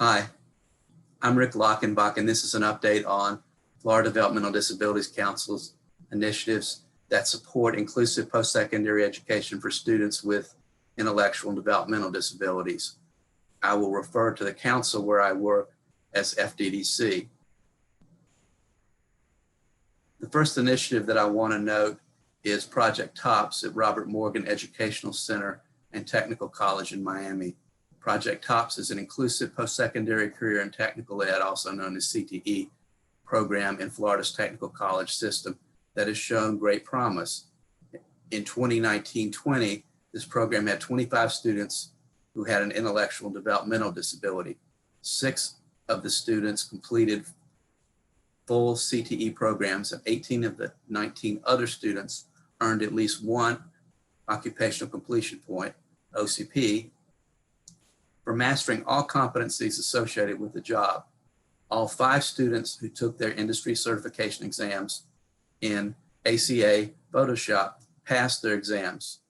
Hi, I'm Rick Lockenbach, and this is an update on Florida Developmental Disabilities Council's initiatives that support inclusive post-secondary education for students with intellectual and developmental disabilities. I will refer to the council where I work as FDDC. The first initiative that I want to note is Project TOPS at Robert Morgan Educational Center and Technical College in Miami. Project TOPS is an inclusive post-secondary career and technical ed, also known as CTE, program in Florida's technical college system that has shown great promise. In 2019-20, this program had 25 students who had an intellectual and developmental disability. 6 of the students completed full CTE programs, and 18 of the 19 other students earned at least one occupational completion point, OCP, for mastering all competencies associated with the job. All 5 students who took their industry certification exams in ACA Photoshop passed their exams.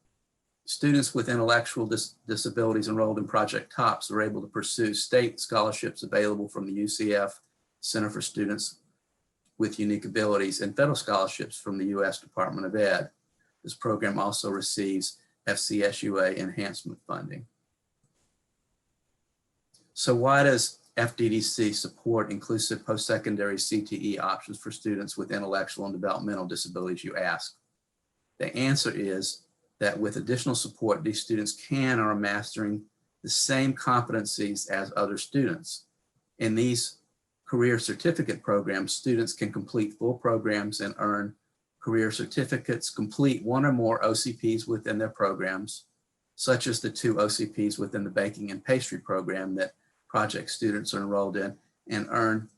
Students with intellectual disabilities enrolled in Project TOPS are able to pursue state scholarships available from the UCF Center for Students with Unique Abilities and federal scholarships from the U.S. Department of Ed. This program also receives FCSUA enhancement funding. So why does FDDC support inclusive post-secondary CTE options for students with intellectual and developmental disabilities, you ask? The answer is that with additional support, these students can or are mastering the same competencies as other students. In these career certificate programs, students can complete full programs and earn career certificates, complete 1 or more OCPs within their programs, such as the 2 OCPs within the baking and pastry program that project students are enrolled in, and earn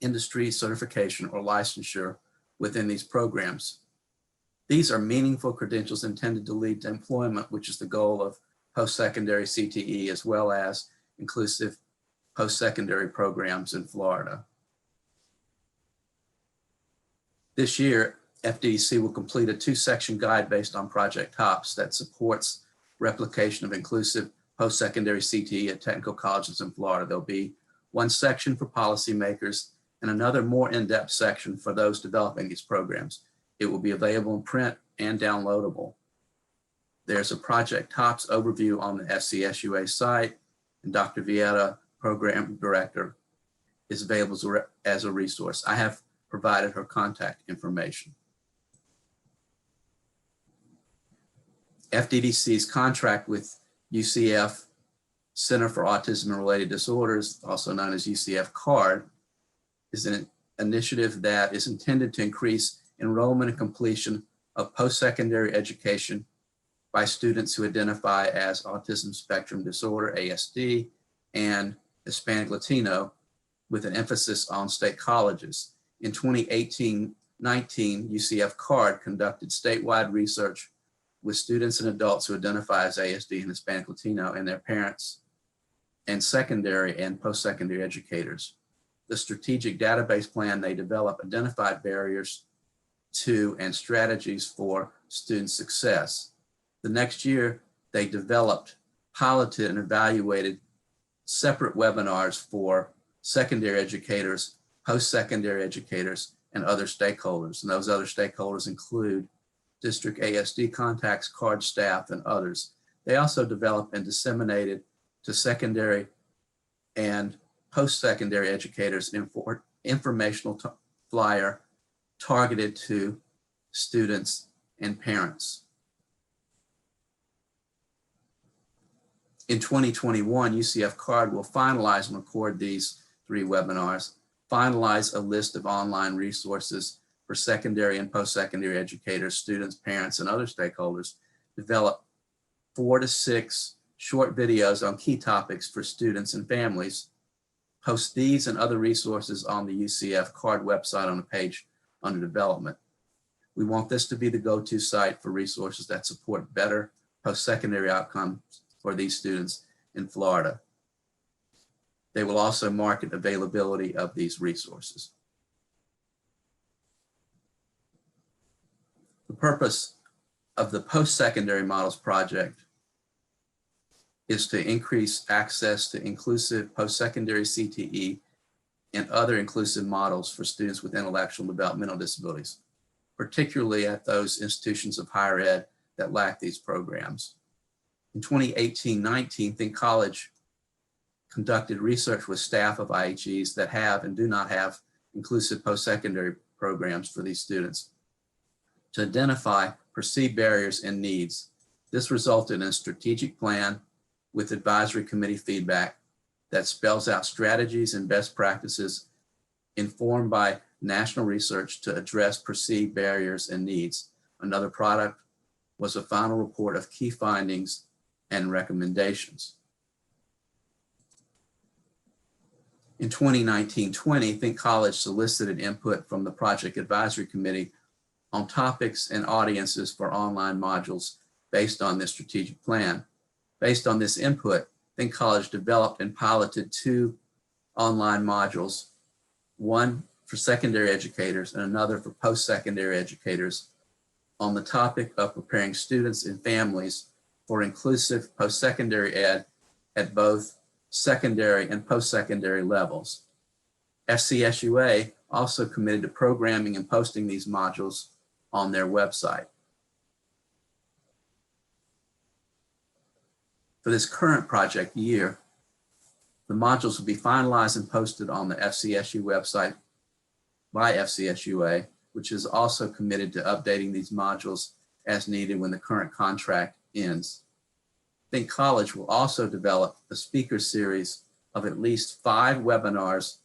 industry certification or licensure within these programs. These are meaningful credentials intended to lead to employment, which is the goal of post-secondary CTE, as well as inclusive post-secondary programs in Florida. This year, FDDC will complete a 2-section guide based on Project TOPS that supports replication of inclusive post-secondary CTE at technical colleges in Florida. There'll be 1 section for policymakers and another more in-depth section for those developing these programs. It will be available in print and downloadable. There's a Project TOPS overview on the FCSUA site, and Dr. Vieta, Program Director, is available as a resource. I have provided her contact information. FDDC's contract with UCF Center for Autism and Related Disorders, also known as UCF CARD, is an initiative that is intended to increase enrollment and completion of post-secondary education by students who identify as Autism Spectrum Disorder, ASD, and Hispanic Latino, with an emphasis on state colleges. In 2018-19, UCF CARD conducted statewide research with students and adults who identify as ASD and Hispanic Latino and their parents, and secondary and post-secondary educators. The strategic database plan they developed identified barriers to and strategies for student success. The next year, they developed, piloted, and evaluated separate webinars for secondary educators, post-secondary educators, and other stakeholders. And those other stakeholders include district ASD contacts, CARD staff, and others. They also developed and disseminated to secondary and post-secondary educators informational flyer targeted to students and parents. In 2021, UCF CARD will finalize and record these 3 webinars, finalize a list of online resources for secondary and post-secondary educators, students, parents, and other stakeholders, develop 4 to 6 short videos on key topics for students and families, post these and other resources on the UCF CARD website on a page under development. We want this to be the go-to site for resources that support better post-secondary outcomes for these students in Florida. They will also market availability of these resources. The purpose of the Post-Secondary Models Project is to increase access to inclusive post-secondary CTE and other inclusive models for students with intellectual and developmental disabilities, particularly at those institutions of higher ed that lack these programs. In 2018-19, Think College conducted research with staff of IHEs that have and do not have inclusive post-secondary programs for these students to identify perceived barriers and needs. This resulted in a strategic plan with advisory committee feedback that spells out strategies and best practices informed by national research to address perceived barriers and needs. Another product was a final report of key findings and recommendations. In 2019-20, Think College solicited input from the Project Advisory Committee on topics and audiences for online modules based on this strategic plan. Based on this input, Think College developed and piloted 2 online modules, one for secondary educators and another for post-secondary educators, on the topic of preparing students and families for inclusive post-secondary ed at both secondary and post-secondary levels. FCSUA also committed to programming and posting these modules on their website. For this current project year, the modules will be finalized and posted on the FCSU website by FCSUA, which is also committed to updating these modules as needed when the current contract ends. Think College will also develop a speaker series of at least 5 webinars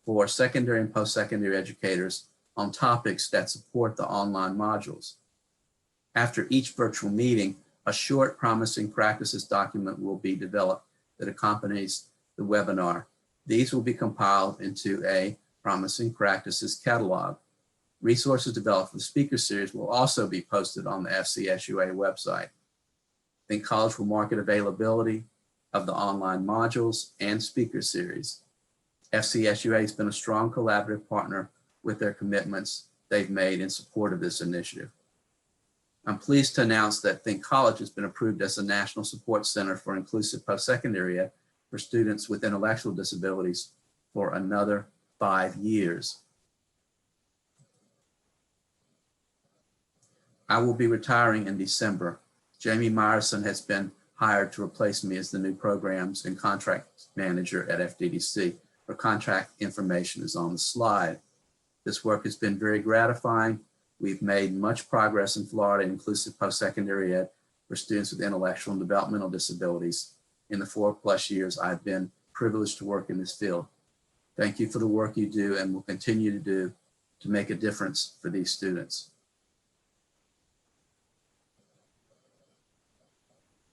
for secondary and post-secondary educators on topics that support the online modules. After each virtual meeting, a short promising practices document will be developed that accompanies the webinar. These will be compiled into a promising practices catalog. Resources developed for the speaker series will also be posted on the FCSUA website. Think College will market availability of the online modules and speaker series. FCSUA has been a strong collaborative partner with their commitments they've made in support of this initiative. I'm pleased to announce that Think College has been approved as a National Support Center for Inclusive Post-Secondary Ed for students with intellectual disabilities for another 5 years. I will be retiring in December. Jamie Myerson has been hired to replace me as the new programs and contract manager at FDDC. Her contact information is on the slide. This work has been very gratifying. We've made much progress in Florida in inclusive post-secondary ed for students with intellectual and developmental disabilities in the 4+ years I've been privileged to work in this field. Thank you for the work you do and will continue to do to make a difference for these students.